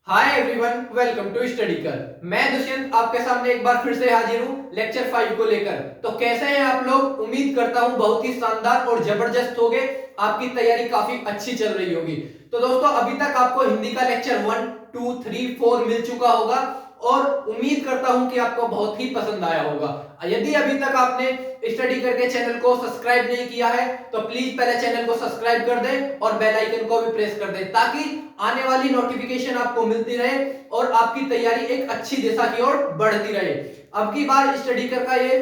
Hi everyone, welcome to study कर। मैं दुष्यंत आपके सामने एक बार फिर से हाजिर हूँ लेक्चर 5 को लेकर। तो कैसे हैं आप लोग? उम्मीद करता हूँ बहुत ही शानदार और जबरदस्त होगे। आपकी तैयारी काफी अच्छी चल रही होगी। तो दोस्तों, अभी तक आपको हिंदी का लेक्चर 1, 2, 3, 4 मिल चुका होगा और उम्मीद करता हूं कि आपको बहुत ही पसंद आया होगा। यदि अभी तक आपने स्टडी करके चैनल को सब्सक्राइब नहीं किया है तो प्लीज पहले चैनल को सब्सक्राइब कर दें और बेल आइकन को भी प्रेस कर दें, ताकि आने वाली नोटिफिकेशन आपको मिलती रहे और आपकी तैयारी एक अच्छी दिशा की ओर बढ़ती रहे। अब की बार स्टडी कर का ये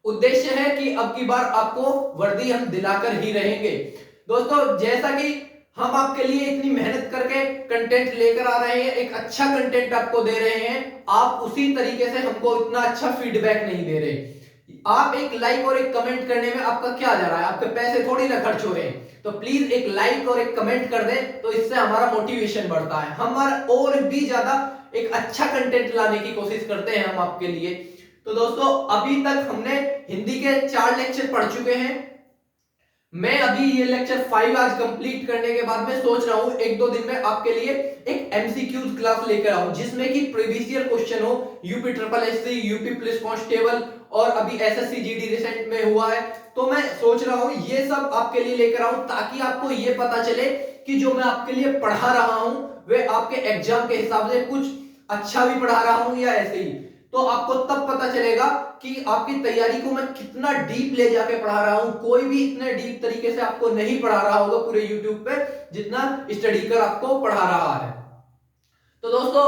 उद्देश्य है कि अब की बार आपको वर्दी हम दिलाकर ही रहेंगे। दोस्तों, जैसा कि हम आपके लिए इतनी मेहनत करके कंटेंट लेकर आ रहे हैं, एक अच्छा कंटेंट आपको दे रहे हैं, आप उसी तरीके से हमको इतना अच्छा फीडबैक नहीं दे रहे। आप एक लाइक और एक कमेंट करने में आपका क्या जा रहा है? आपके पैसे थोड़ी ना खर्च हो रहे हैं। तो प्लीज एक लाइक और एक कमेंट कर दें, तो इससे हमारा मोटिवेशन बढ़ता है, हमारा और भी ज्यादा एक अच्छा कंटेंट लाने की कोशिश करते हैं हम आपके लिए। तो दोस्तों, अभी तक हमने हिंदी के 4 लेक्चर पढ़ चुके हैं। मैं अभी ये लेक्चर 5 आज कंप्लीट करने के बाद मैं सोच रहा हूं एक दो दिन में आपके लिए एक एमसीक्यूज क्लास लेकर आऊं, जिसमें कि प्रीवियस ईयर क्वेश्चन हो, UP triple SC, UP police constable और अभी एसएससी जीडी रिसेंट में हुआ है। तो मैं सोच रहा हूं ये सब आपके लिए लेकर आऊं, ताकि आपको ये पता चले कि जो मैं आपके लिए पढ़ा रहा हूं वे आपके एग्जाम के हिसाब से कुछ अच्छा भी पढ़ा रहा हूं या ऐसे ही। तो आपको तब पता चलेगा कि आपकी तैयारी को मैं कितना डीप ले जाके पढ़ा रहा हूं। कोई भी इतने डीप तरीके से आपको नहीं पढ़ा रहा होगा पूरे यूट्यूब पे, जितना स्टडी कर आपको पढ़ा रहा है। तो दोस्तों,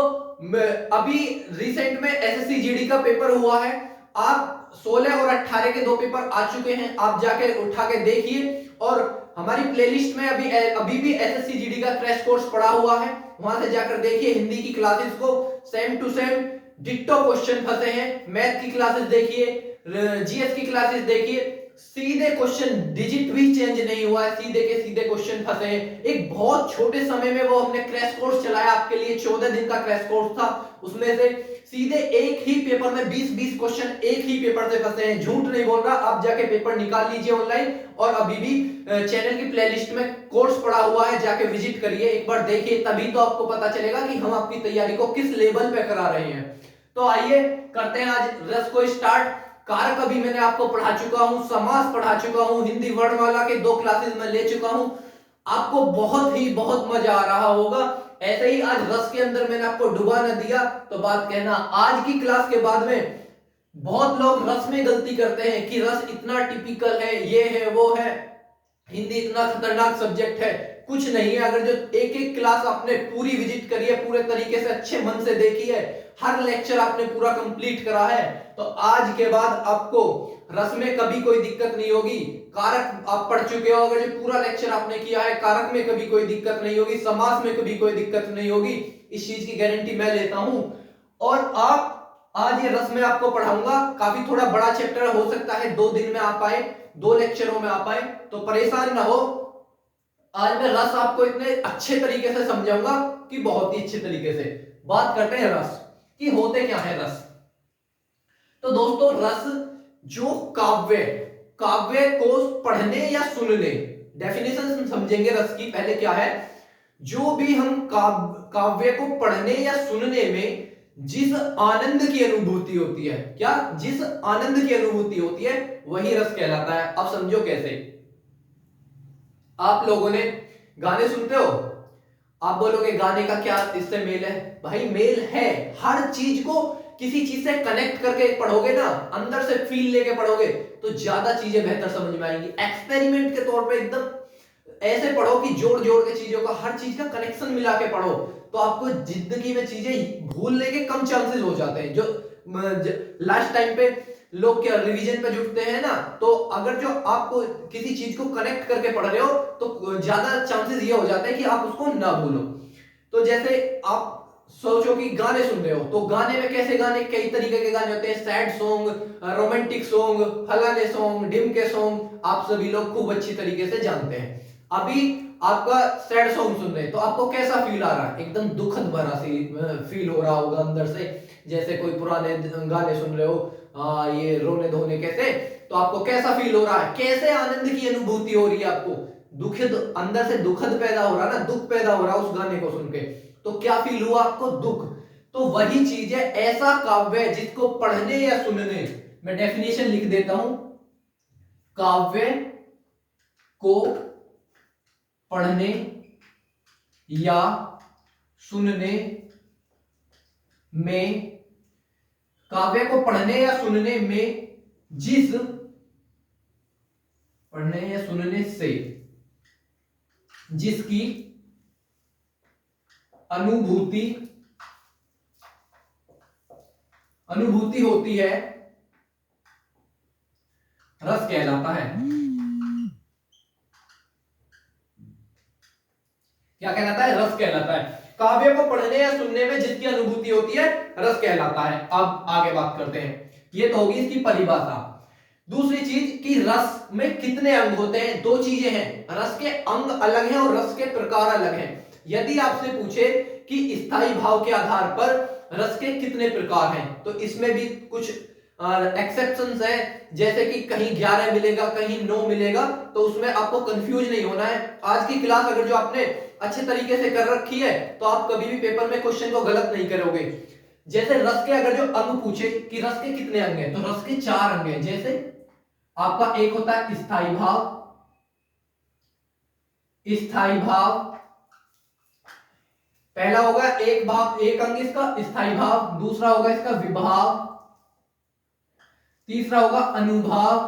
अभी रिसेंट में एसएससी जीडी का पेपर हुआ है। आप 16 और 18 के 2 पेपर आ चुके हैं, आप जाके उठा के देखिए। और हमारी प्लेलिस्ट में अभी भी एसएससी जीडी का क्रैश कोर्स पड़ा हुआ है, वहां से जाकर देखिए। हिंदी की क्लासेस को same to same ditto question फंसे हैं। मैथ की क्लासेस देखिए, जीएस की क्लासेस देखिए, सीधे क्वेश्चन, डिजिट भी चेंज नहीं हुआ है, सीधे के सीधे क्वेश्चन फंसे हैं। एक बहुत छोटे समय में वो हमने क्रैश कोर्स चलाया आपके लिए, 14 दिन का क्रैश कोर्स था। उसमें से सीधे एक ही पेपर में 20-20 क्वेश्चन एक ही पेपर से फंसे हैं। झूठ नहीं बोल रहा, आप जाके पेपर निकाल लीजिए ऑनलाइन, और अभी भी चैनल की प्लेलिस्ट में कोर्स पड़ा हुआ है, जाके विजिट करिए, एक बार देखिए, तभी तो आपको पता चलेगा कि हम आपकी तैयारी को किस लेवल पे करा रहे हैं। तो आइए करते हैं आज रस को स्टार्ट। कारक अभी मैंने आपको पढ़ा चुका हूं, समास पढ़ा चुका हूं, हिंदी वर्णमाला के 2 क्लासेस में ले चुका हूं। आपको बहुत मजा आ रहा होगा। ऐसे ही आज रस के अंदर मैंने आपको डुबा न दिया तो बात कहना। आज की क्लास के बाद में बहुत लोग रस में गलती करते हैं कि रस इतना टिपिकल है, ये है वो है, हिंदी इतना खतरनाक सब्जेक्ट है। कुछ नहीं है। अगर जो एक एक क्लास आपने पूरी विजिट करी है, पूरे तरीके से अच्छे मन से देखी है, हर लेक्चर आपने पूरा कंप्लीट करा है, तो आज के बाद आपको रस में कभी कोई दिक्कत नहीं होगी। कारक आप पढ़ चुके हो, अगर जो पूरा लेक्चर आपने किया है, कारक में कभी कोई दिक्कत नहीं होगी, समास में कभी कोई दिक्कत नहीं होगी, इस चीज की गारंटी मैं लेता हूं। और आप आज ये रस में आपको पढ़ाऊंगा, काफी थोड़ा बड़ा चैप्टर हो सकता है, 2 दिन में आ पाए, 2 लेक्चरों में आ पाए, तो परेशान ना हो। आज मैं रस आपको इतने अच्छे तरीके से समझाऊंगा कि बहुत ही अच्छे तरीके से। बात करते हैं रस कि होते क्या है रस। तो दोस्तों, रस जो काव्य काव्य को पढ़ने या सुनने, डेफिनेशन समझेंगे रस की। पहले क्या है? जो भी हम काव्य को पढ़ने या सुनने में जिस आनंद की अनुभूति होती है, क्या जिस आनंद की अनुभूति होती है, वही रस कहलाता है। अब समझो कैसे। आप लोगों ने गाने सुनते हो, आप बोलोगे गाने का क्या इससे मेल है? भाई मेल है। हर चीज को किसी चीज से कनेक्ट करके पढ़ोगे ना, अंदर से फील लेके पढ़ोगे, तो ज्यादा चीजें बेहतर समझ में आएंगी। एक्सपेरिमेंट के तौर पे एकदम ऐसे पढ़ो कि जोड़ जोड़ के चीजों का, हर चीज का कनेक्शन मिला के पढ़ो, तो आपको जिंदगी में चीजें भूलने के कम चांसेस हो जाते हैं। जो लास्ट टाइम पे लोग क्या रिवीजन पे जुटते हैं ना, तो अगर जो आपको किसी चीज को कनेक्ट करके पढ़ रहे हो तो ज्यादा चांसेस ये हो जाते हैं कि आप उसको ना भूलो। तो जैसे आप सोचो कि गाने सुन रहे हो, तो गाने में कैसे गाने, कई तरीके के गाने होते हैं, सैड सॉन्ग, रोमांटिक सॉन्ग, फलाने सॉन्ग, ढिमके सॉन्ग, आप सभी लोग खूब अच्छी तरीके से जानते हैं। अभी आपका सैड सॉन्ग सुन रहे हैं, तो आपको कैसा फील आ रहा है? एकदम दुखद भरा सी फील हो रहा होगा अंदर से, जैसे कोई पुराने गाने सुन रहे हो, ये रोने धोने कैसे, तो आपको कैसा फील हो रहा है? कैसे आनंद की अनुभूति हो रही है आपको? दुखद, अंदर से दुखद पैदा हो रहा है ना, दुख पैदा हो रहा है उस गाने को सुन के। तो तो क्या फील हुआ आपको? दुख। तो वही चीज है, ऐसा काव्य जिसको पढ़ने या सुनने, मैं डेफिनेशन लिख देता हूं, काव्य को पढ़ने या सुनने में, काव्य को पढ़ने या सुनने में जिस, पढ़ने या सुनने से जिसकी अनुभूति होती है, रस कहलाता है। क्या कहलाता है? रस कहलाता है। काव्य को पढ़ने या सुनने में जिसकी अनुभूति होती है, रस कहलाता है। अब आगे बात करते हैं, ये तो होगी इसकी परिभाषा। दूसरी चीज कि रस में कितने अंग होते हैं। दो चीजें हैं, रस के अंग अलग हैं और रस के प्रकार अलग हैं। यदि आपसे पूछे कि स्थायी भाव के आधार पर रस के कितने प्रकार हैं, तो इसमें भी कुछ एक्सेप्शंस है, जैसे कि कहीं 11 मिलेगा, कहीं 9 मिलेगा, तो उसमें आपको कंफ्यूज नहीं होना है। आज की क्लास अगर जो आपने अच्छे तरीके से कर रखी है, तो आप कभी भी पेपर में क्वेश्चन को गलत नहीं करोगे। जैसे रस के अगर जो अंग पूछे कि रस के कितने अंग हैं, तो रस के 4 अंग हैं। जैसे आपका एक होता है स्थायी भाव, स्थायी भाव पहला होगा, एक भाव, एक अंग इसका स्थायी भाव। दूसरा होगा इसका विभाव, तीसरा होगा अनुभाव,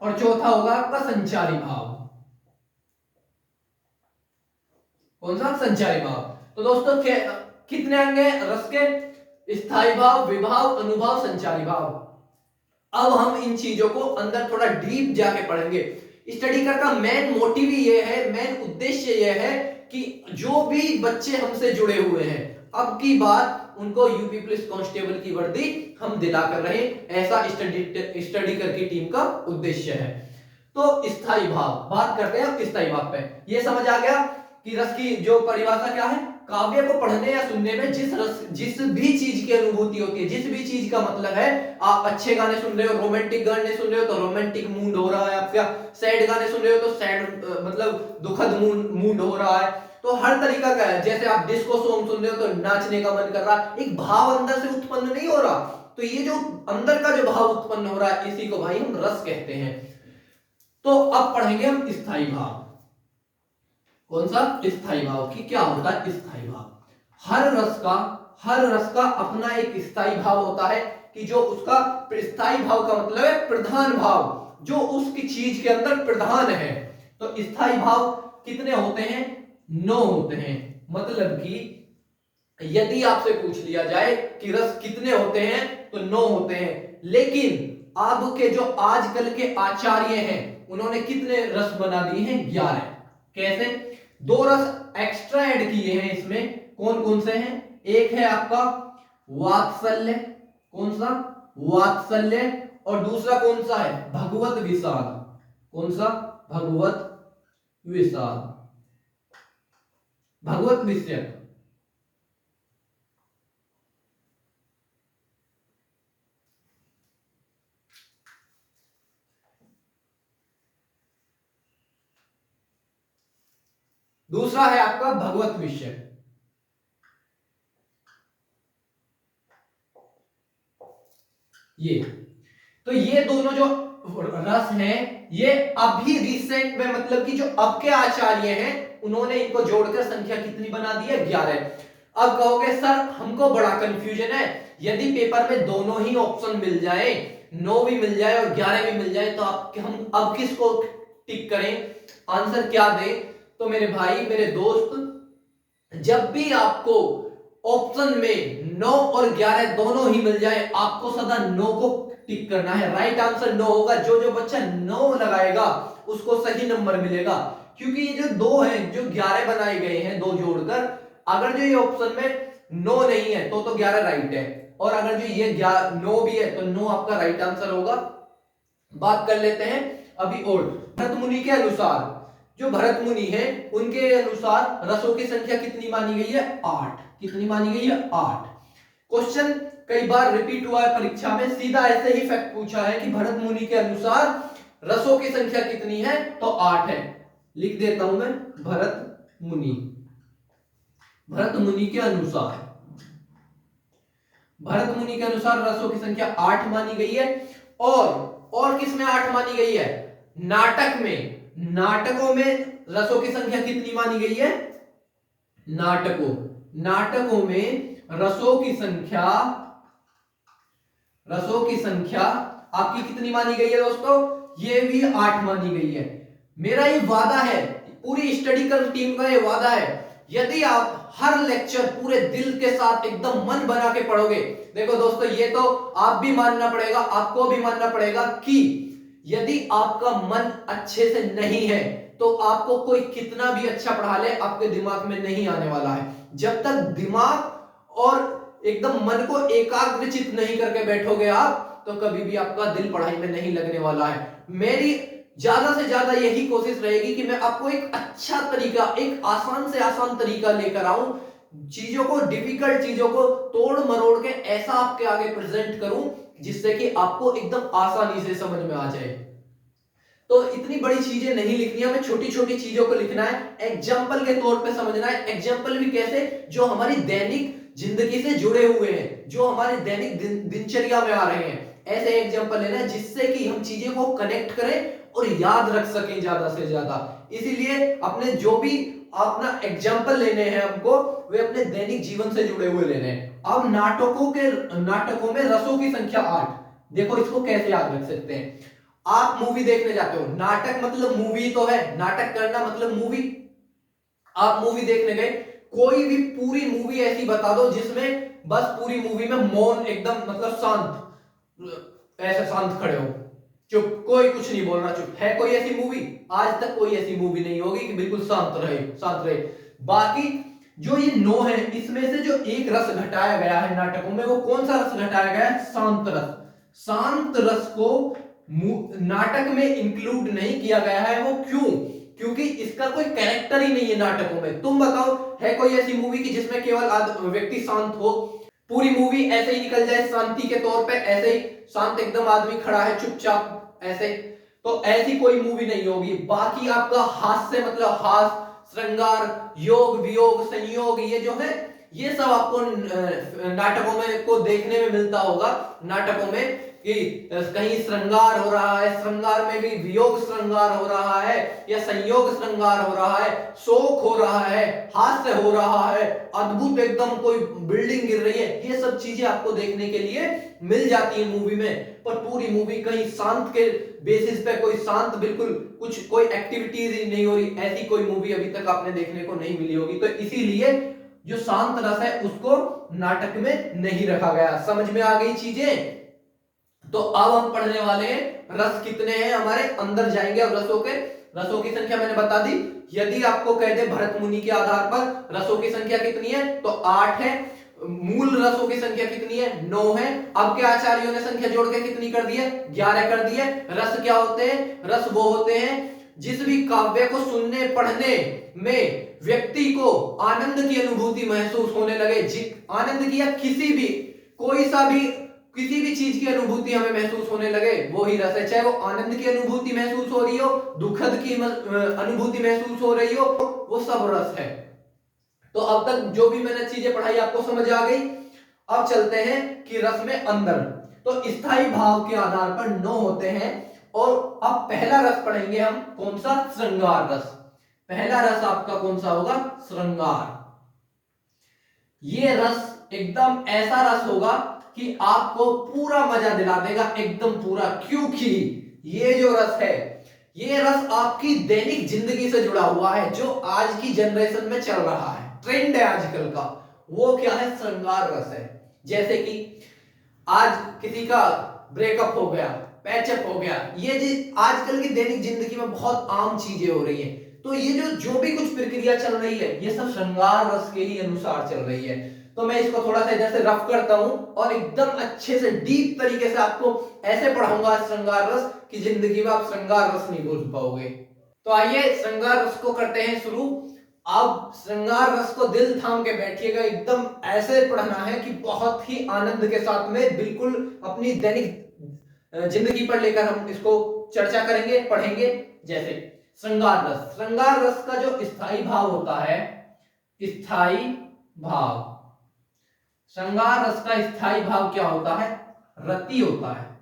और चौथा होगा आपका संचारी भाव। कौन सा? संचारी भाव। तो दोस्तों कितने अंग हैं रस के? स्थायी भाव, विभाव, अनुभाव, संचारी भाव। अब हम इन चीजों को अंदर थोड़ा डीप जाके पढ़ेंगे। स्टडी कर का मेन मोटिव ये है, मेन उद्देश्य ये है कि जो भी बच्चे हमसे जुड़े हुए हैं, अब की बात उनको यूपी पुलिस कांस्टेबल की वर्दी हम दिला कर रहे हैं, ऐसा स्टडी करके टीम का उद्देश्य है। तो स्थायी भाव, बात करते हैं स्थायी भाव पे। ये समझ आ गया कि रस की जो परिभाषा क्या है? काव्य को पढ़ने या सुनने में जिस भी चीज की अनुभूति होती है, जिस भी चीज का मतलब है, आप अच्छे गाने सुन रहे हो, रोमांटिक गाने सुन रहे हो तो रोमांटिक मूड हो रहा है आपका, सैड गाने सुन रहे हो तो सैड मतलब दुखद मूड हो रहा है। तो हर तरीका का है। जैसे आप डिस्को सॉन्ग सुन रहे हो तो नाचने का मन कर रहा है, एक भाव अंदर से उत्पन्न नहीं हो रहा। तो ये जो अंदर का जो भाव उत्पन्न हो रहा है, इसी को भाई हम रस कहते हैं। तो अब पढ़ेंगे हम स्थायी भाव। कौन सा? स्थायी भाव। की क्या होता है स्थायी भाव? हर रस का अपना एक स्थायी भाव होता है, कि जो उसका स्थायी भाव का मतलब है प्रधान भाव, जो उसकी चीज के अंदर प्रधान है। तो स्थायी भाव कितने होते हैं? 9 होते हैं। मतलब कि यदि आपसे पूछ लिया जाए कि रस कितने होते हैं, तो 9 होते हैं। लेकिन अब के जो आजकल के आचार्य हैं, उन्होंने कितने रस बना दिए हैं? 11। कैसे? 2 रस एक्स्ट्रा ऐड किए हैं इसमें। कौन कौन से हैं? एक है आपका वात्सल्य। कौन सा? वात्सल्य। और दूसरा कौन सा है? भगवत विषाद। कौन सा? भगवत विषाद, भगवत विषय। दूसरा है आपका भगवत विषय। ये तो ये दोनों जो रस हैं, ये अभी रिसेंट में, मतलब कि जो अब के आचार्य हैं, उन्होंने इनको जोड़कर संख्या कितनी बना दी है? 11। अब कहोगे सर हमको बड़ा कंफ्यूजन है, यदि पेपर में दोनों ही ऑप्शन मिल जाए, 9 भी मिल जाए और 11 भी मिल जाए, तो हम अब किसको टिक करें, आंसर क्या दें? तो मेरे भाई, मेरे दोस्त, जब भी आपको ऑप्शन में 9 और 11 दोनों ही मिल जाए, आपको सदा 9 को टिक करना है। राइट आंसर 9 होगा। जो बच्चा 9 लगाएगा उसको सही नंबर मिलेगा, क्योंकि ये जो 2 हैं, जो 11 बनाए गए हैं 2 जोड़कर, अगर जो ये ऑप्शन में 9 नहीं है तो 11 राइट है, और अगर जो ये 9 भी है तो 9 आपका राइट आंसर होगा। बात कर लेते हैं अभी और। भरत मुनि के अनुसार, जो भरत मुनि है, उनके अनुसार रसों की संख्या कितनी मानी गई है? 8। कितनी मानी गई है? 8। क्वेश्चन कई बार रिपीट हुआ है परीक्षा में, सीधा ऐसे ही फैक्ट पूछा है कि भरत मुनि के अनुसार रसों की संख्या कितनी है? तो 8 है। लिख देता हूं मैं, भरत मुनि। भरत मुनि के अनुसार, भरत मुनि के अनुसार रसों की संख्या 8 मानी गई है। और किसमें 8 मानी गई है? नाटक में। नाटकों में रसों की संख्या कितनी मानी गई है? नाटकों में रसों की संख्या आपकी कितनी मानी गई है दोस्तों? ये भी 8 मानी गई है। मेरा ये वादा है, पूरी स्टडी कर टीम का ये वादा है, यदि आप हर लेक्चर पूरे दिल के साथ एकदम मन बना के पढ़ोगे। देखो दोस्तों, ये तो आप भी मानना पड़ेगा, आपको भी मानना पड़ेगा कि यदि आपका मन अच्छे से नहीं है तो आपको कोई कितना भी अच्छा पढ़ा ले, आपके दिमाग में नहीं आने वाला है। जब तक दिमाग और एकदम मन को एकाग्रचित नहीं करके बैठोगे आप, तो कभी भी आपका दिल पढ़ाई में नहीं लगने वाला है। मेरी ज्यादा से ज्यादा यही कोशिश रहेगी कि मैं आपको एक अच्छा तरीका, एक आसान से आसान तरीका लेकर आऊं, चीजों को, डिफिकल्ट चीजों को तोड़ मरोड़ के ऐसा आपके आगे प्रेजेंट करूं जिससे कि आपको एकदम आसानी से समझ में आ जाए। तो इतनी बड़ी चीजें नहीं लिखनी है, हमें छोटी छोटी चीजों को लिखना है, एग्जाम्पल के तौर पे समझना है। एग्जाम्पल भी कैसे? जो हमारी दैनिक जिंदगी से जुड़े हुए हैं, जो हमारे दैनिक दिनचर्या में आ रहे हैं, ऐसे एग्जाम्पल लेना है जिससे कि हम चीजें को कनेक्ट करें और याद रख सकें ज्यादा से ज्यादा। इसीलिए अपने जो भी अपना एग्जाम्पल लेने हैं हमको, वे अपने दैनिक जीवन से जुड़े हुए लेने हैं। अब नाटकों में रसों की संख्या 8। देखो इसको कैसे याद रख सकते हैं? आप मूवी देखने जाते हो, नाटक मतलब मूवी तो है, नाटक करना मतलब मूवी। आप मूवी देखने गए, कोई भी पूरी मूवी ऐसी बता दो जिसमें बस पूरी मूवी में मौन, एकदम मतलब शांत, ऐसे शांत खड़े हो, चुप, कोई कुछ नहीं बोल रहा, चुप है। कोई ऐसी मूवी? आज तक कोई ऐसी मूवी नहीं होगी कि बिल्कुल शांत रहे। बाकी जो ये 9 है, इसमें से जो एक रस घटाया गया है नाटकों में, वो कौन सा रस घटाया गया है? शांत रस। शांत रस को नाटक में इंक्लूड नहीं किया गया है। वो क्यों? क्योंकि इसका कोई कैरेक्टर ही नहीं है नाटकों में। तुम बताओ, है कोई ऐसी मूवी कि जिसमें केवल व्यक्ति शांत हो, पूरी मूवी ऐसे ही निकल जाए शांति के तौर पे, ऐसे ही शांत एकदम आदमी खड़ा है चुपचाप ऐसे? तो ऐसी कोई मूवी नहीं होगी। बाकी आपका हास्य मतलब हास्य, श्रृंगार, योग, वियोग, संयोग, ये जो है, ये सब आपको नाटकों में को देखने में मिलता होगा। नाटकों में कि कहीं श्रृंगार हो रहा है, श्रृंगार में भी वियोग श्रृंगार हो रहा है, या संयोग श्रृंगार हो रहा है, शोक हो रहा है, हास्य हो रहा है, अद्भुत एकदम कोई बिल्डिंग गिर रही है, ये सब चीजें आपको देखने के लिए मिल जाती है मूवी में। पर पूरी मूवी कहीं शांत के बेसिस पे, कोई शांत बिल्कुल कुछ, कोई एक्टिविटीज ही नहीं हो रही, ऐसी कोई मूवी अभी तक आपने देखने को नहीं मिली होगी। तो इसीलिए जो शांत रस है उसको नाटक में नहीं रखा गया। समझ में आ गई चीजें? तो अब हम पढ़ने वाले हैं रस कितने हैं हमारे, अंदर जाएंगे। अब रसों की संख्या मैंने बता दी। यदि आपको कह दे भरत मुनि के आधार पर रसों की संख्या कितनी है, तो 8 है। मूल रसों की संख्या कितनी है? 9 है। अब के आचार्यों ने संख्या जोड़ के कितनी कर दी है? 11 कर दी है। रस क्या होते हैं? रस वो होते हैं जिस भी काव्य को सुनने पढ़ने में व्यक्ति को आनंद की अनुभूति महसूस होने लगे। आनंद की या किसी भी चीज की अनुभूति हमें महसूस होने लगे, वो ही रस है। चाहे वो आनंद की अनुभूति महसूस हो रही हो, दुखद की अनुभूति महसूस हो रही हो, वो सब रस है। तो अब तक जो भी मैंने चीजें पढ़ाई आपको समझ आ गई। अब चलते हैं कि रस में अंदर। तो स्थायी भाव के आधार पर 9 होते हैं। और अब पहला रस पढ़ेंगे हम, कौन सा? श्रृंगार रस। पहला रस आपका कौन सा होगा? श्रृंगार। ये रस एकदम ऐसा रस होगा कि आपको पूरा मजा दिला देगा, एकदम पूरा। क्योंकि ये जो रस है, ये रस आपकी दैनिक जिंदगी से जुड़ा हुआ है, जो आज की जनरेशन में चल रहा है, ट्रेंड है आजकल का। वो क्या है? श्रृंगार रस है। जैसे कि आज किसी का ब्रेकअप हो गया, पैचअप हो गया, ये आजकल की दैनिक जिंदगी में बहुत आम चीजें हो रही है। तो ये जो भी कुछ प्रक्रिया चल रही है, ये सब श्रृंगार रस के ही अनुसार चल रही है। तो मैं इसको थोड़ा सा इधर से रफ करता हूं और एकदम अच्छे से डीप तरीके से आपको ऐसे पढ़ाऊंगा श्रृंगार रस कि जिंदगी में आप श्रृंगार रस नहीं भूल पाओगे। तो आइए श्रृंगार रस को करते हैं शुरू। अब श्रृंगार रस को दिल थाम के बैठिएगा, एकदम ऐसे पढ़ना है कि बहुत ही आनंद के साथ में, बिल्कुल अपनी दैनिक जिंदगी पर लेकर हम इसको चर्चा करेंगे, पढ़ेंगे। जैसे श्रृंगार रस। श्रृंगार रस का जो स्थायी भाव होता है, स्थायी भाव, श्रृंगार रस का स्थायी भाव क्या होता है? रति होता है।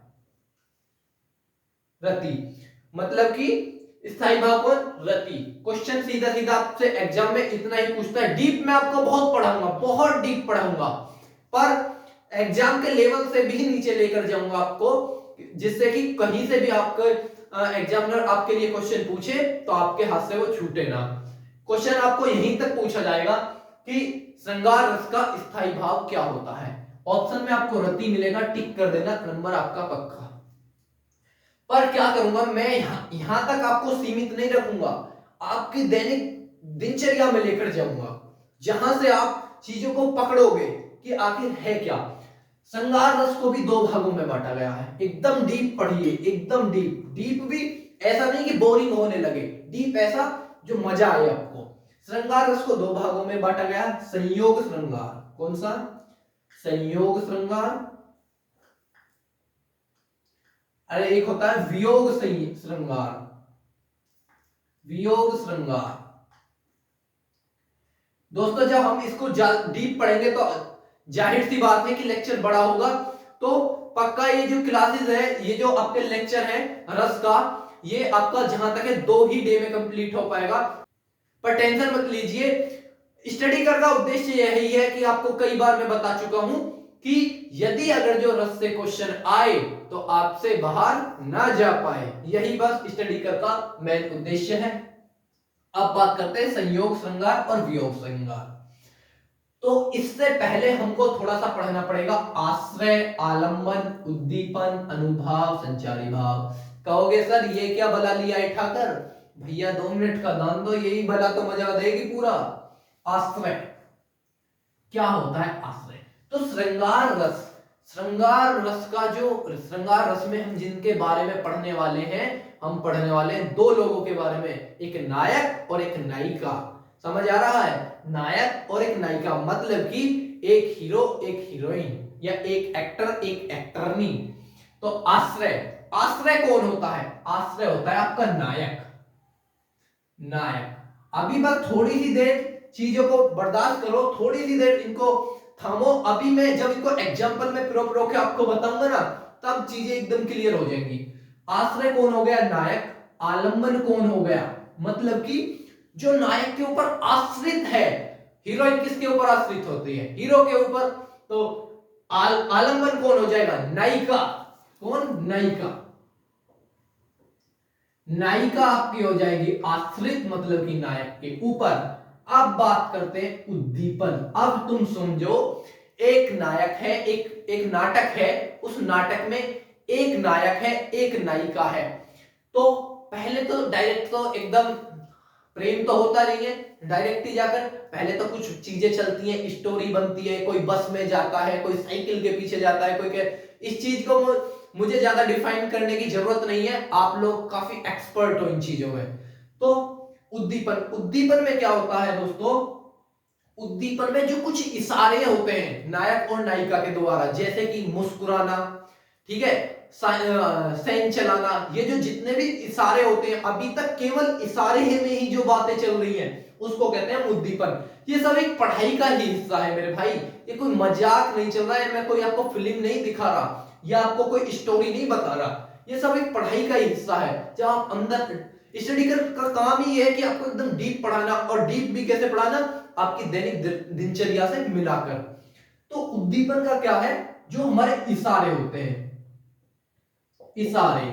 रति मतलब कि स्थायी भाव कौन? रति। क्वेश्चन सीधा सीधा आपसे एग्जाम में इतना ही पूछता है। डीप में आपको बहुत पढ़ाऊंगा, बहुत डीप पढ़ाऊंगा, पर एग्जाम के लेवल से भी नीचे लेकर जाऊंगा आपको, जिससे कि कहीं से भी आपको एग्जामिनर आपके लिए क्वेश्चन पूछे तो आपके हाथ से वो छूटे ना। क्वेश्चन आपको यहीं तक पूछा जाएगा कि श्रृंगार रस का स्थायी भाव क्या होता है। ऑप्शन में आपको रति मिलेगा, टिक कर देना, नंबर आपका पक्का। पर क्या करूंगा मैं, यहां तक आपको सीमित नहीं रखूंगा, आपकी दैनिक दिनचर्या में लेकर जाऊंगा, जहां से आप चीजों को पकड़ोगे कि आखिर है क्या। श्रृंगार रस को भी दो भागों में बांटा गया है। एकदम डीप पढ़िए, एकदम डीप। डीप भी ऐसा नहीं कि बोरिंग होने लगे, डीप ऐसा जो मजा आए आपको। श्रृंगार रस को दो भागों में बांटा गया है। संयोग श्रृंगार, कौन सा? संयोग श्रृंगार। अरे एक होता है वियोग श्रृंगार, वियोग श्रृंगार। दोस्तों जब हम इसको डीप पढ़ेंगे तो जाहिर सी बात है कि लेक्चर बड़ा होगा, तो पक्का ये जो क्लासेस है, ये जो आपके लेक्चर है रस का, ये आपका जहां तक है 2 ही डे में कंप्लीट हो पाएगा। पर टेंशन मत लीजिए, स्टडी करने का उद्देश्य यही है कि आपको कई बार मैं बता चुका हूं कि यदि अगर जो रस से क्वेश्चन आए तो आपसे बाहर ना जा पाए, यही बस स्टडी कर का मेन उद्देश्य है। अब बात करते हैं संयोग श्रृंगार और वियोग श्रृंगार। तो इससे पहले हमको थोड़ा सा पढ़ना पड़ेगा आश्रय, आलंबन, उद्दीपन, अनुभाव, संचारी भाव। कहोगे सर ये क्या बला लिया उठाकर? भैया 2 मिनट का दान दो, यही बला तो मजा देगी पूरा। आश्रय क्या होता है? आश्रय तो श्रृंगार रस, श्रृंगार रस का जो, श्रृंगार रस में हम जिनके बारे में पढ़ने वाले हैं, हम पढ़ने वाले हैं 2 लोगों के बारे में, एक नायक और एक नायिका। समझ आ रहा है? नायक और एक नायिका मतलब कि एक हीरो एक हीरोइन, या एक एक्टर एक एक्टरनी। तो आश्रय, आश्रय कौन होता है? आश्रय होता है आपका नायक। नायक अभी बस थोड़ी सी देर चीजों को बर्दाश्त करो, थोड़ी सी देर इनको थामो। अभी मैं जब इनको एग्जांपल में प्रो के आपको बताऊंगा ना, तब चीजें एकदम क्लियर हो जाएंगी। आश्रय कौन हो गया? नायक। आलंबन कौन हो गया? मतलब कि जो नायक के ऊपर आश्रित है। हीरोइन किसके ऊपर आश्रित होती है? हीरो के ऊपर। तो आलंबन कौन हो जाएगा? नायिका। कौन? नायिका। नायिका आपकी हो जाएगी आश्रित, मतलब कि नायक के ऊपर। अब बात करते हैं उद्दीपन। अब तुम समझो, एक नायक है, एक नाटक है, उस नाटक में एक नायक है एक नायिका है। तो पहले तो डायरेक्ट तो एकदम प्रेम तो होता नहीं है, डायरेक्ट ही जाकर पहले तो कुछ चीजें चलती हैं, स्टोरी बनती है, कोई बस में जाता है, कोई साइकिल के पीछे जाता है, कोई इस चीज को मुझे ज्यादा डिफाइन करने की जरूरत नहीं है, आप लोग काफी एक्सपर्ट हो इन चीजों में। तो उद्दीपन, उद्दीपन में क्या होता है दोस्तों? उद्दीपन में जो कुछ इशारे होते हैं नायक और नायिका के द्वारा, जैसे कि मुस्कुराना, ठीक है, सैन चलाना, ये जो जितने भी इशारे होते हैं, अभी तक केवल इशारे में ही जो बातें चल रही हैं उसको कहते हैं उद्दीपन। ये सब एक पढ़ाई का ही हिस्सा है मेरे भाई, ये कोई मजाक नहीं चल रहा है, मैं कोई आपको फिल्म नहीं दिखा रहा या आपको कोई स्टोरी नहीं बता रहा, ये सब एक पढ़ाई का ही हिस्सा है। जब आप अंदर स्टडी का काम ही है कि आपको एकदम डीप पढ़ाना, और डीप भी कैसे पढ़ाना? आपकी दैनिक दिनचर्या से मिलाकर। तो उद्दीपन का क्या है? जो हमारे इशारे होते हैं, इशारे,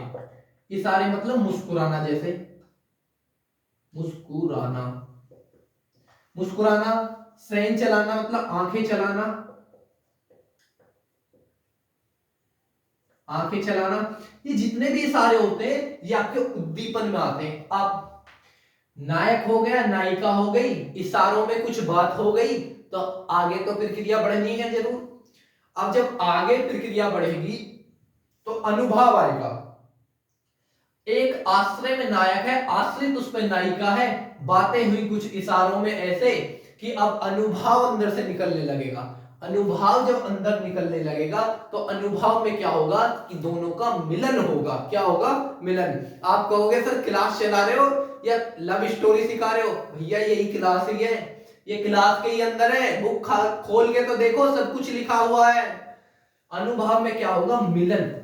इशारे मतलब मुस्कुराना, जैसे मुस्कुराना, मुस्कुराना, सैन चलाना मतलब आंखें चलाना, आंखें चलाना, ये जितने भी इशारे होते हैं ये आपके उद्दीपन में आते हैं। आप नायक हो गया, नायिका हो गई, इशारों में कुछ बात हो गई, तो आगे तो प्रक्रिया बढ़नी है जरूर। अब जब आगे प्रक्रिया बढ़ेगी तो अनुभव आएगा। एक आश्रय में नायक है, आश्रित उस पर नायिका है, बातें हुई कुछ इशारों में ऐसे कि अब अनुभव अंदर से निकलने लगेगा। अनुभाव जब अंदर निकलने लगेगा तो अनुभाव में क्या होगा कि दोनों का मिलन होगा। क्या होगा? मिलन। आप कहोगे सर क्लास चला रहे हो या लव स्टोरी सिखा रहे हो? भैया यही क्लास ही है, ये क्लास के ही अंदर है, बुक खोल के तो देखो सब कुछ लिखा हुआ है। अनुभाव में क्या होगा? मिलन।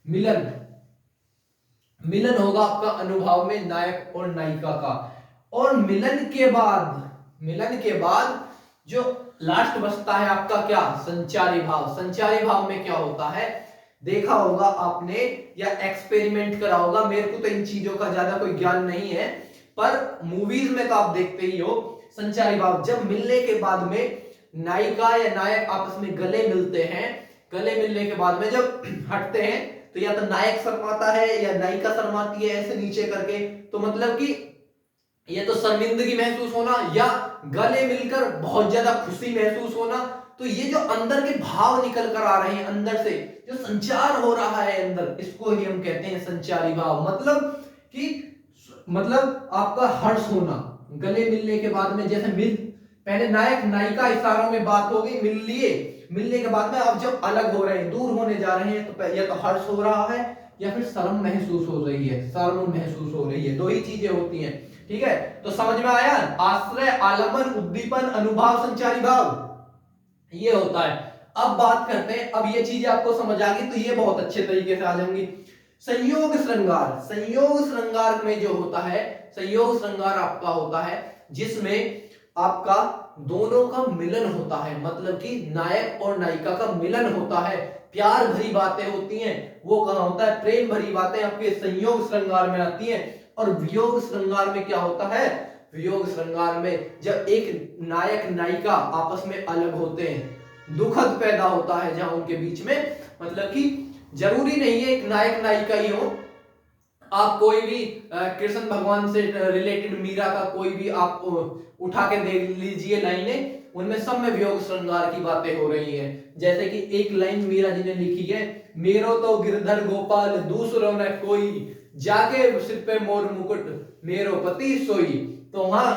मिलन मिलन होगा आपका अनुभाव में नायक और नायिका का। और मिलन के बाद जो लास्ट बचता है आपका क्या? संचारी भाव। संचारी भाव में क्या होता है? देखा होगा आपने या एक्सपेरिमेंट करा होगा, मेरे को तो इन चीजों का ज्यादा कोई ज्ञान नहीं है, पर मूवीज में तो आप देखते ही हो। संचारी भाव जब मिलने के बाद में नायिका या नायक आपस में गले मिलते हैं, गले मिलने के बाद में जब हटते हैं तो या तो नायक शर्माता है या नायिका शर्माती है ऐसे नीचे करके, तो मतलब कि ये तो शर्मिंदगी महसूस होना या गले मिलकर बहुत ज्यादा खुशी महसूस होना। तो ये जो अंदर के भाव निकल कर आ रहे हैं, अंदर से जो संचार हो रहा है अंदर, इसको ही हम कहते हैं संचारी भाव। मतलब आपका हर्ष होना गले मिलने के बाद में, जैसे पहले नायक नायिका इशारों में बात हो गई, मिल लिए, मिलने के बाद में अब जब अलग हो रहे हैं, दूर होने जा रहे हैं, तो या तो हर्ष हो रहा है या फिर शर्म महसूस हो रही है, शर्म महसूस हो रही है, दो ही चीजें होती हैं। ठीक है, तो समझ में आया? आश्रय, आलम्बन, उद्दीपन, अनुभाव, संचारी भाव, ये होता है। अब बात करते हैं, अब ये चीजें आपको समझ आ गई तो ये बहुत अच्छे तरीके से आ जाएंगी। संयोग श्रृंगार। संयोग श्रृंगार में जो होता है, संयोग श्रृंगार आपका होता है जिसमें आपका दोनों का मिलन होता है, मतलब कि नायक और नायिका का मिलन होता है, प्यार भरी बातें होती हैं। वो कहां होता है? प्रेम भरी बातें आपके संयोग श्रृंगार में आती हैं। और वियोग श्रृंगार में क्या होता है? वियोग श्रृंगार में जब एक नायक नायिका आपस में अलग होते हैं, दुखद पैदा होता है जहां उनके बीच में, मतलब कि जरूरी नहीं है एक नायक नायिका ही हो, आप कोई भी कृष्ण भगवान से रिलेटेड मीरा का कोई भी आप उठा के देख लीजिए लाइनें, उनमें सब में वियोग श्रृंगार की बातें हो रही हैं। जैसे कि एक लाइन मीरा जी ने लिखी है, मेरो तो गिरधर गोपाल दूसरो न कोई, जाके सिर पे मोर मुकुट मेरो पति सोई। तो वहां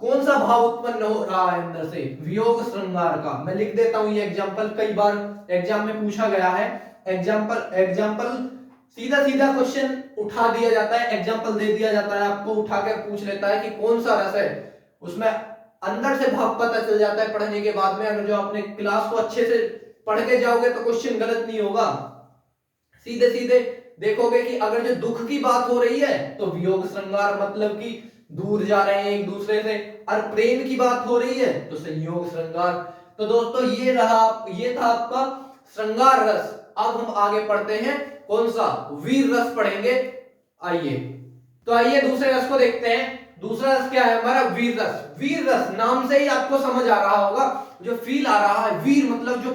कौन सा भाव उत्पन्न हो रहा है अंदर से? वियोग श्रृंगार का। मैं लिख देता हूं ये एग्जाम्पल, कई बार एग्जाम में पूछा गया है। एग्जाम्पल सीधा सीधा क्वेश्चन उठा दिया जाता है, एग्जाम्पल दे दिया जाता है, आपको उठाकर पूछ लेता है कि कौन सा रस है, उसमें अंदर से भाव पता चल जाता है पढ़ने के बाद में। अगर जो आपने क्लास को अच्छे से पढ़ के जाओगे तो क्वेश्चन गलत नहीं होगा, सीधे सीधे देखोगे कि अगर जो दुख की बात हो रही है तो वियोग श्रृंगार, मतलब कि दूर जा रहे हैं एक दूसरे से, और प्रेम की बात हो रही है तो संयोग श्रृंगार। तो दोस्तों ये था आपका श्रृंगार रस। अब हम आगे पढ़ते हैं, कौन सा? वीर रस पढ़ेंगे। आइए दूसरे रस को देखते हैं। दूसरा रस क्या है हमारा? वीर रस। वीर रस नाम से ही आपको समझ आ रहा होगा, जो फील आ रहा है, वीर मतलब जो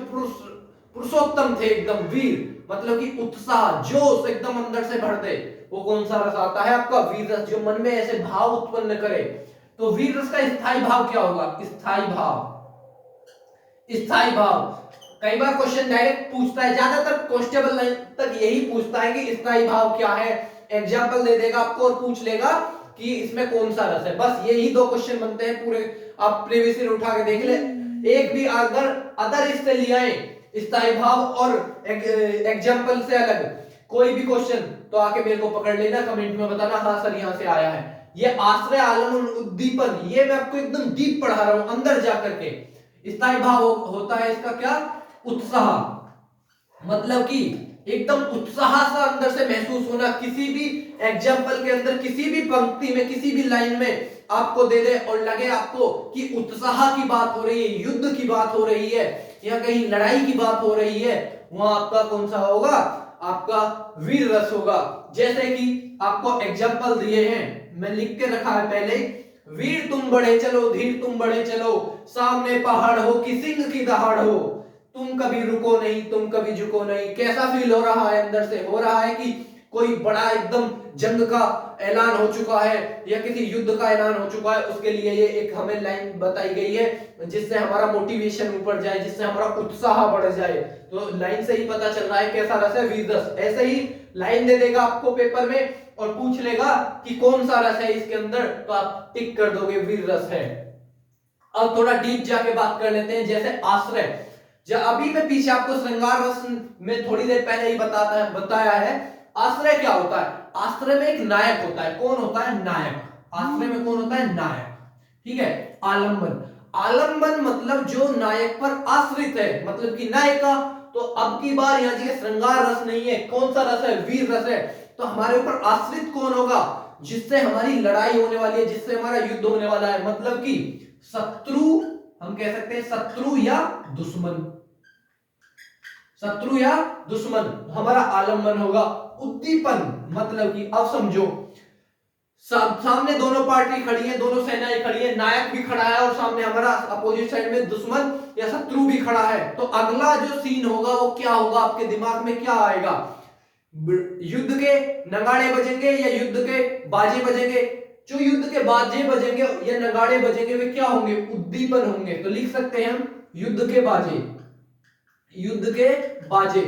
पुरुषोत्तम थे एकदम, वीर मतलब कि उत्साह, जोश एकदम अंदर से भर दे, वो कौन सा रस आता है आपका? वीर रस, जो मन में ऐसे भाव उत्पन्न करे। तो वीर रस का स्थायी भाव क्या होगा? स्थायी भाव कई बार क्वेश्चन डायरेक्ट पूछता है, ज्यादातर कांस्टेबल तक यही पूछता है कि स्थायी भाव क्या है। एग्जाम्पल दे देगा आपको और पूछ लेगा कि इसमें कौन सा रस है, बस यही दो क्वेश्चन बनते हैं पूरे। आप प्रीवियस ईयर उठा के देख ले, एक भी अगर अदर इससे लिया है स्थायी भाव और एग्जाम्पल से अलग कोई भी क्वेश्चन, तो आके मेरे को पकड़ लेना, कमेंट में बताना हाँ सर यहाँ से आया है। ये आश्रय, आलम्बन, उद्दीपन, ये मैं आपको एकदम डीप पढ़ा रहा हूं अंदर जाकर के। स्थायी भाव होता है इसका क्या? उत्साह, मतलब कि एकदम उत्साह सा अंदर से महसूस होना। किसी भी एग्जाम्पल के अंदर, किसी भी पंक्ति में, किसी भी लाइन में आपको दे दे और लगे आपको कि उत्साह की बात हो रही है, युद्ध की बात हो रही है, या कहीं लड़ाई की बात हो रही है, वहां आपका कौन सा होगा? आपका वीर रस होगा। जैसे कि आपको एग्जाम्पल दिए हैं, मैं लिख के रखा है पहले, वीर तुम बढ़े चलो, धीर तुम बढ़े चलो, सामने पहाड़ हो कि सिंह की दहाड़ हो, तुम कभी रुको नहीं, तुम कभी झुको नहीं। कैसा फील हो रहा है अंदर से? हो रहा है कि कोई बड़ा एकदम जंग का ऐलान हो चुका है या किसी युद्ध का ऐलान हो चुका है, उसके लिए ये एक हमें लाइन बताई गई है जिससे हमारा मोटिवेशन ऊपर जाए, जिससे हमारा उत्साह बढ़ जाए। तो लाइन से ही पता चल रहा है कैसा रस है? वीर रस। ऐसे ही लाइन दे देगा आपको पेपर में और पूछ लेगा कि कौन सा रस है इसके अंदर, तो आप टिक कर दोगे वीर रस है। अब थोड़ा डीप जाके बात कर लेते हैं, जैसे आश्रय। जब अभी मैं पीछे आपको श्रृंगार रस में थोड़ी देर पहले ही बताया है आश्रय क्या होता है। आश्रय में एक नायक होता है। कौन होता है? नायक। आश्रय में कौन होता है? नायक। ठीक है। आलंबन, आलंबन मतलब जो नायक पर आश्रित है, मतलब कि नायिका। तो अब की बार यहाँ जी श्रृंगार रस नहीं है, कौन सा रस है? वीर रस है। तो हमारे ऊपर आश्रित कौन होगा? जिससे हमारी लड़ाई होने वाली है, जिससे हमारा युद्ध होने वाला है, मतलब कि शत्रु, हम कह सकते हैं शत्रु या दुश्मन। शत्रु या दुश्मन हमारा आलंबन होगा। उद्दीपन मतलब कि अब समझो, सामने दोनों पार्टी खड़ी है, दोनों सेनाएं खड़ी है, नायक भी खड़ा है और सामने हमारा अपोजिट साइड में दुश्मन या शत्रु भी खड़ा है। तो अगला जो सीन होगा वो क्या होगा? आपके दिमाग में क्या आएगा? युद्ध के नगाड़े बजेंगे या युद्ध के बाजे बजेंगे? जो युद्ध के बाजे बजेंगे या नगाड़े बजेंगे वे क्या होंगे? उद्दीपन होंगे। तो लिख सकते हैं हम युद्ध के बाजे, युद्ध के बाजे।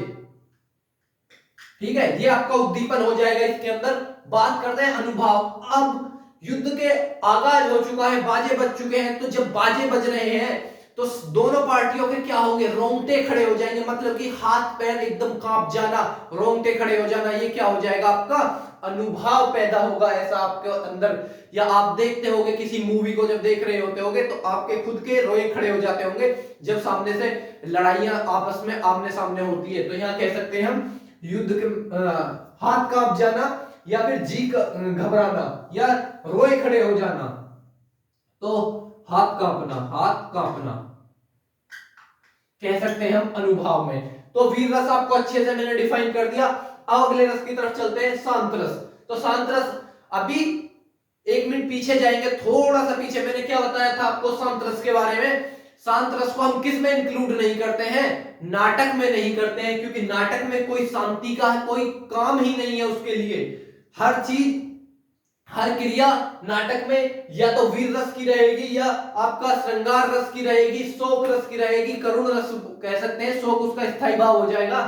ठीक है, ये आपका उद्दीपन हो जाएगा इसके अंदर। बात करते हैं अनुभाव। अब युद्ध के आगाज हो चुका है, बाजे बज चुके हैं। तो जब बाजे बज रहे हैं तो दोनों पार्टियों के क्या होंगे? रोंगटे खड़े हो जाएंगे, मतलब कि हाथ पैर एकदम कांप जाना, रोंगटे खड़े हो जाना। ये क्या हो जाएगा? आपका अनुभाव पैदा होगा ऐसा आपके अंदर। या आप देखते होंगे किसी मूवी को जब देख रहे होते होंगे तो आपके खुद के रोए खड़े हो जाते होंगे जब सामने से लड़ाइयां आपस में आमने सामने होती है। तो यहाँ कह सकते हैं हम युद्ध के हाथ कांप जाना या फिर जी घबराना या रोए खड़े हो जाना। तो हाथ कांपना, हाथ कांपना कह सकते हैं हम अनुभाव में। तो वीर रस आपको अच्छे से मैंने डिफाइन कर दिया। अब अगले रस की तरफ चलते हैं, शांत रस। तो शांत रस, अभी एक मिनट पीछे जाएंगे, थोड़ा सा पीछे मैंने क्या बताया था आपको शांत रस के बारे में। शांत रस को हम किस में इंक्लूड नहीं करते हैं? नाटक में नहीं करते हैं, क्योंकि नाटक में कोई शांति का कोई काम ही नहीं है। उसके लिए हर चीज, हर क्रिया नाटक में या तो वीर रस की रहेगी या आपका श्रृंगार रस की रहेगी, शोक रस की रहेगी, करुण रस कह सकते हैं, शोक उसका स्थायी भाव हो जाएगा,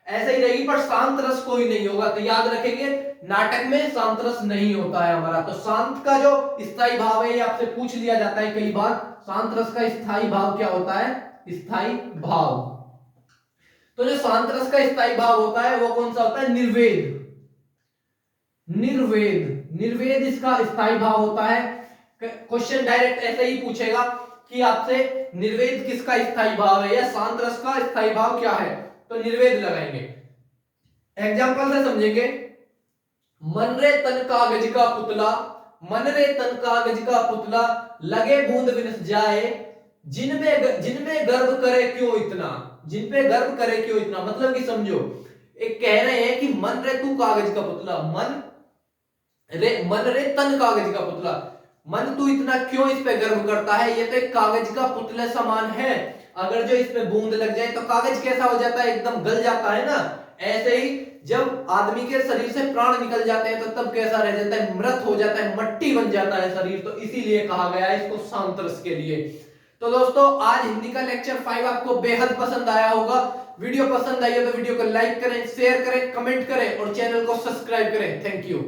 ऐसे ही रहेगी। पर शांत रस कोई नहीं होगा। तो याद रखेंगे नाटक में शांत रस नहीं होता है हमारा। तो शांत का जो स्थायी भाव है, ये आपसे पूछ लिया जाता है कई बार, शांत रस का स्थायी भाव क्या होता है? स्थायी भाव। तो जो शांत रस का स्थायी भाव होता है वो कौन सा होता है? निर्वेद। निर्वेद, निर्वेद इसका स्थायी भाव होता है। क्वेश्चन डायरेक्ट ऐसे ही पूछेगा कि आपसे निर्वेद किसका स्थायी भाव है या शांत रस का स्थायी भाव क्या है, तो निर्वेद लगाएंगे। एग्जांपल से समझेंगे। मन रे तन कागज का पुतला, मन रे तन कागज का पुतला, लगे बूंद बिनस जाए, जिनमें गर्व करे क्यों इतना, जिन पे गर्व करे क्यों इतना। मतलब कि समझो, एक कह रहे हैं कि मन रे तू कागज का पुतला, मन रे तन कागज का पुतला, मन तू इतना क्यों इस पे गर्व करता है? ये तो एक कागज का पुतले समान है। अगर जो इसमें बूंद लग जाए तो कागज कैसा हो जाता है? एकदम गल जाता है ना। ऐसे ही जब आदमी के शरीर से प्राण निकल जाते हैं तो तब कैसा रह जाता है? मृत हो जाता है, मट्टी बन जाता है शरीर। तो इसीलिए कहा गया है इसको शांत रस के लिए। तो दोस्तों आज हिंदी का लेक्चर 5 आपको बेहद पसंद आया होगा। वीडियो पसंद आई हो तो वीडियो को लाइक करें, शेयर करें, कमेंट करें और चैनल को सब्सक्राइब करें। Thank you.